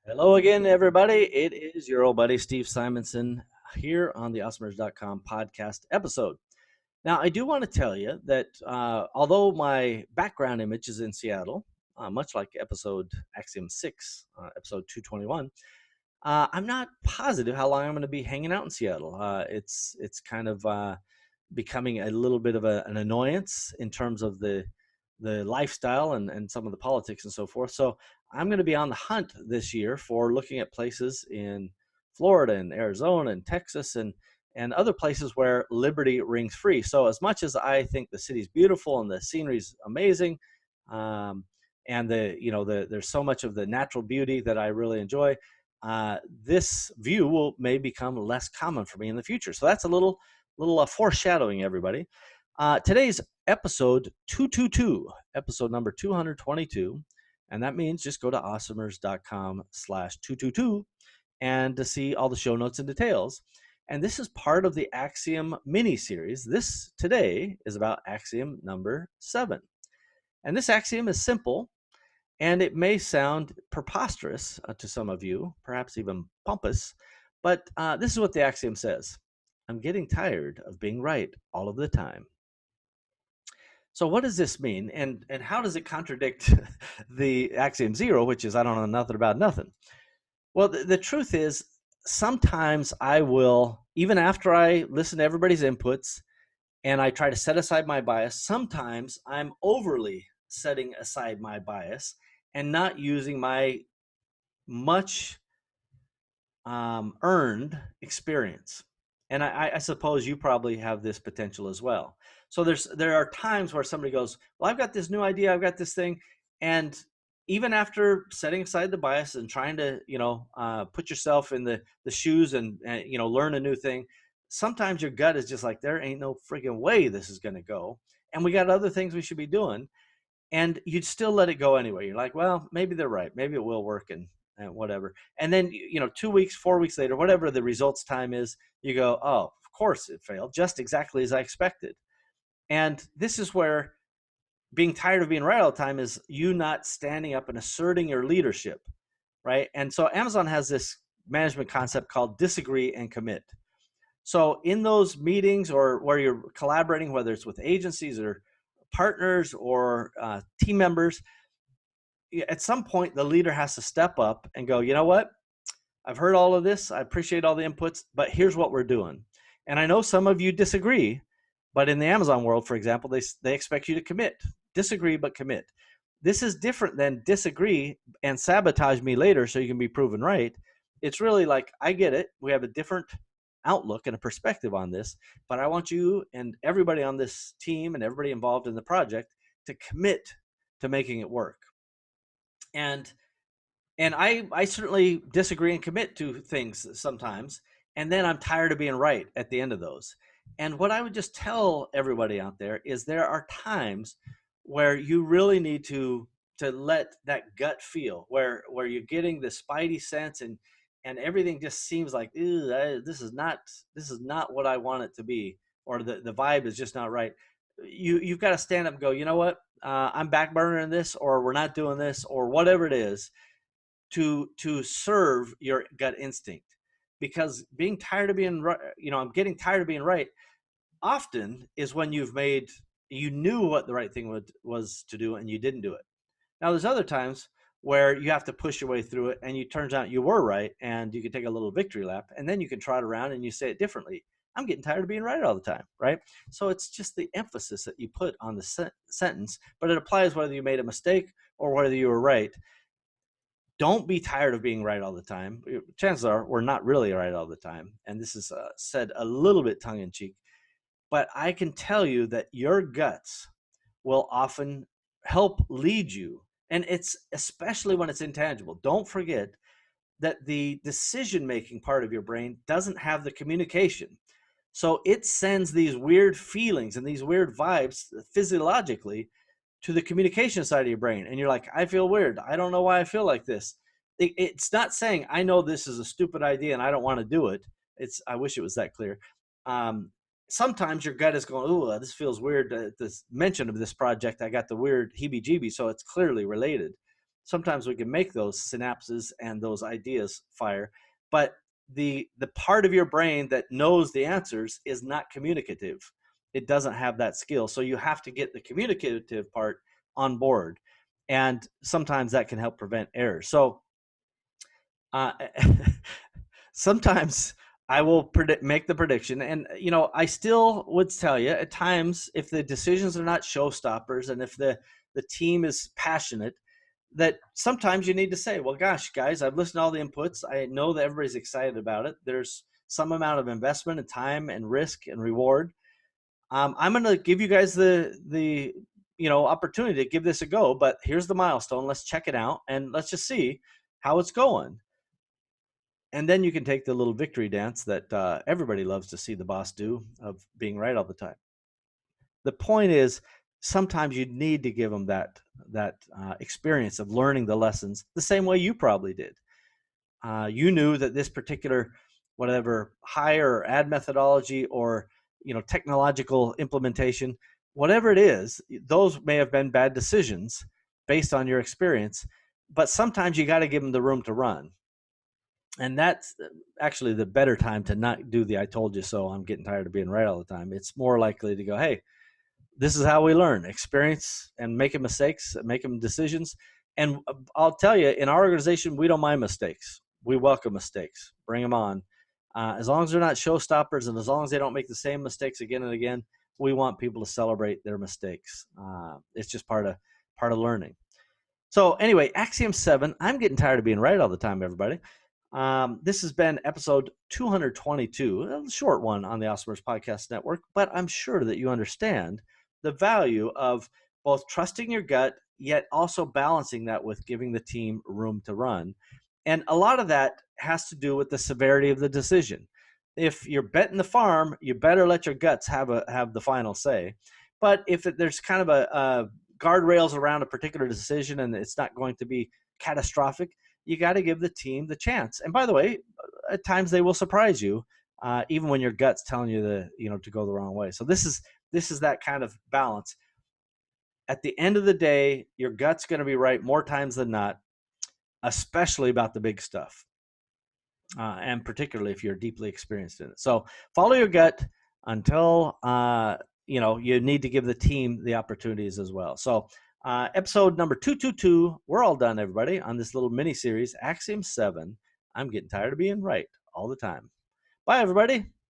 Hello again, everybody. It is your old buddy, Steve Simonson, here on the Awesomers.com podcast episode. Now, I do want to tell you that although my background image is in Seattle, much like episode Axiom 6, episode 221, I'm not positive how long I'm going to be hanging out in Seattle. It's kind of becoming a little bit of an annoyance in terms of the lifestyle and some of the politics and so forth. So I'm going to be on the hunt this year for looking at places in Florida and Arizona and Texas and other places where liberty rings free. So as much as I think the city's beautiful and the scenery's amazing, um, and there's so much of the natural beauty that I really enjoy, this view may become less common for me in the future. So that's a little foreshadowing, everybody. Today's episode 222, episode number 222, and that means just go to awesomers.com/222 and to see all the show notes and details. And this is part of the Axiom Mini Series. This today is about Axiom number 7. And this axiom is simple, and it may sound preposterous to some of you, perhaps even pompous, but this is what the axiom says. I'm getting tired of being right all of the time. So what does this mean, and how does it contradict the axiom 0, which is I don't know nothing about nothing? Well, the truth is sometimes I will, even after I listen to everybody's inputs and I try to set aside my bias, sometimes I'm overly setting aside my bias and not using my much earned experience. And I suppose you probably have this potential as well. So there are times where somebody goes, well, I've got this new idea, I've got this thing. And even after setting aside the bias and trying to, put yourself in the shoes and learn a new thing, sometimes your gut is just like, there ain't no freaking way this is going to go. And we got other things we should be doing. And you'd still let it go anyway. You're like, well, maybe they're right. Maybe it will work and whatever. And then, 2 weeks, 4 weeks later, whatever the results time is, you go, oh, of course it failed, just exactly as I expected. And this is where being tired of being right all the time is you not standing up and asserting your leadership, right? And so Amazon has this management concept called disagree and commit. So in those meetings or where you're collaborating, whether it's with agencies or partners or team members, at some point the leader has to step up and go, you know what? I've heard all of this. I appreciate all the inputs, but here's what we're doing. And I know some of you disagree, but in the Amazon world, for example, they expect you to commit. Disagree, but commit. This is different than disagree and sabotage me later so you can be proven right. It's really like, I get it. We have a different outlook and a perspective on this, but I want you and everybody on this team and everybody involved in the project to commit to making it work. And I certainly disagree and commit to things sometimes, and then I'm tired of being right at the end of those. And what I would just tell everybody out there is there are times where you really need to let that gut feel, where you're getting the spidey sense and everything just seems like, this is not what I want it to be, or the vibe is just not right. You've got to stand up and go, you know what? I'm backburnering this, or we're not doing this, or whatever it is, to serve your gut instinct. Because being tired of being right, I'm getting tired of being right, often is when you knew what the right thing was to do and you didn't do it. Now there's other times where you have to push your way through it and it turns out you were right and you can take a little victory lap and then you can trot around and you say it differently. I'm getting tired of being right all the time, right? So it's just the emphasis that you put on the sentence, but it applies whether you made a mistake or whether you were right. Don't be tired of being right all the time. Chances are we're not really right all the time. And this is said a little bit tongue in cheek, but I can tell you that your guts will often help lead you. And it's especially when it's intangible. Don't forget that the decision-making part of your brain doesn't have the communication. So it sends these weird feelings and these weird vibes physiologically to the communication side of your brain. And you're like, I feel weird. I don't know why I feel like this. It's not saying, I know this is a stupid idea and I don't want to do it. I wish it was that clear. Sometimes your gut is going, oh, this feels weird. This mention of this project, I got the weird heebie-jeebies, so it's clearly related. sometimes we can make those synapses and those ideas fire, but the part of your brain that knows the answers is not communicative. It doesn't have that skill. So you have to get the communicative part on board. And sometimes that can help prevent errors. So uh, sometimes I will make the prediction, and I still would tell you at times, if the decisions are not showstoppers and if the team is passionate, that sometimes you need to say, well, gosh, guys, I've listened to all the inputs. I know that everybody's excited about it. There's some amount of investment and time and risk and reward. I'm going to give you guys the opportunity to give this a go, but here's the milestone. Let's check it out and let's just see how it's going. And then you can take the little victory dance that everybody loves to see the boss do, of being right all the time. The point is, sometimes you need to give them that experience of learning the lessons the same way you probably did. You knew that this particular whatever hire or ad methodology or technological implementation, whatever it is, those may have been bad decisions based on your experience, but sometimes you got to give them the room to run. And that's actually the better time to not do the I told you so, I'm getting tired of being right all the time. It's more likely to go, hey, this is how we learn, experience and making mistakes, making decisions. And I'll tell you, in our organization, we don't mind mistakes. We welcome mistakes. Bring them on. As long as they're not showstoppers and as long as they don't make the same mistakes again and again, we want people to celebrate their mistakes. It's just part of learning. So anyway, Axiom 7, I'm getting tired of being right all the time, everybody. This has been episode 222, a short one on the Awesomers Podcast Network, but I'm sure that you understand the value of both trusting your gut, yet also balancing that with giving the team room to run. And a lot of that has to do with the severity of the decision. If you're betting the farm, you better let your guts have the final say. But if there's kind of a guardrails around a particular decision and it's not going to be catastrophic, you got to give the team the chance. And by the way, at times they will surprise you, even when your gut's telling you to go the wrong way. So this is that kind of balance. At the end of the day, your gut's going to be right more times than not, especially about the big stuff, and particularly if you're deeply experienced in it. So follow your gut until you need to give the team the opportunities as well. So episode number 222, we're all done, everybody, on this little mini series, Axiom 7. I'm getting tired of being right all the time. Bye, everybody.